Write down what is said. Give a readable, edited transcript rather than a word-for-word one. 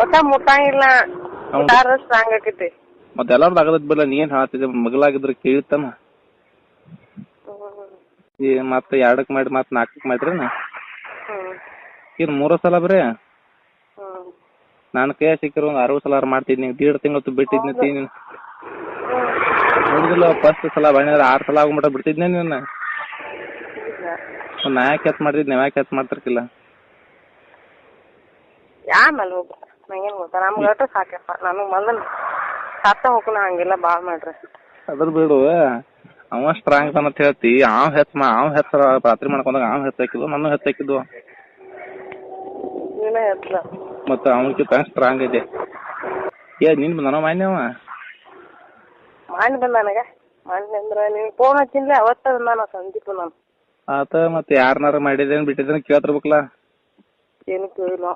ಒಟ್ಟ ಮುಟ್ಟಂಗಿಲ್ಲ, ಸ್ಟ್ರಾಂಗ್ ಆಕೈತಿ. ಮತ್ತೆ ಎಲ್ಲಾರ್ದು ಆಗದ್ ಬಿಡಲ್ಲ, ನೀ ಏನ್ ಹೇಳ್ತಿದ್ದೆ ಮಗಳಾಗಿದ್ರೆ ಕೇಳ್ತಾನ. ಮತ್ತ 2ಕ್ ಮಾಡಿ ಮತ್ 4ಕ್ ಮಾಡ್ರಿನ ಏನ್ 3 ಸಲ ಬರೇ? ನಾನು ಕೈ ಸಿಕ್ಕಿರೋ 6 ಸಲ ಮಾಡ್ತಿದ್ನಿ, 1.5 ತಿಂಗಳು ಬಿಟ್ಟಿದ್ನಿ. ನೋಡಿದಿಲ್ಲ ಫಸ್ಟ್ ಸಲ ಬಂದ್ರೆ 6 ಸಲ ಆಗ್ಬಿಟ್ಟ ಬಿಡ್ತಿದ್ನೆ ನೀನು. ನಾ ಯಾಕೆ ಹೆಚ್ಚು ಮಾಡ್ತಿದ್ನಿ, ಯಾಕೆ ಹೆಚ್ಚು ಮಾಡ್ತಿರ್ಕಿಲ್ಲ? ಆಮೇಲೆ ಹೋಗ್ರ ನಂಗೇನ್ ಗೊತ್ತಾ, ನಮ್ಗೆ ಅಷ್ಟು ಸಾಕಪ್ಪ. ನನಗೆ ಮೊದಲು ಸತ್ತ ಹೋಗ್ನ ಹಂಗೆಲ್ಲ ಭಾಳ ಮಾಡ್ರಿ. ಅದ್ರ ಬಿಡು, ಅವ ಸ್ಟ್ರಾಂಗ್ ಅಂತ ಹೇಳ್ತಿ. ಅವ್ ಹೆಚ್ಚ ರಾತ್ರಿ ಮಾಡ್ಕೊಂಡಾಗ ಅವ್ ಹೆಚ್ಚಾಕಿದ್ವು, ನಾನು ಹೆಚ್ಚಾಕಿದ್ವು. ನೀನೇ ಹೆಚ್ಚಲ ಮತ್ತೆ ಅವನಕ್ಕಿಂತ ಸ್ಟ್ರಾಂಗ್ ಇದೆ. ನಿನ್ ಬಂದಾನ ಮಾನ್ಯವ ಮಾಡಿ ಬಂದ ನನಗೆ. ಮಾಡಿ ಅಂದ್ರೆ ನೀವು ಫೋನ್ ಹಚ್ಚಿನ್ಲೆ ಅವತ್ತ ಬಂದಾನ ಸಂದೀಪ್. ನಾನು ಆತ ಮತ್ತೆ ಯಾರನಾರ ಮಾಡಿದೇನ್ ಬಿಟ್ಟಿದ್ದೇನೆ ಕೇಳ್ತಿರ್ಬೇಕಲ್ಲ. ಏನು ಕೇಳಿಲ್ಲ.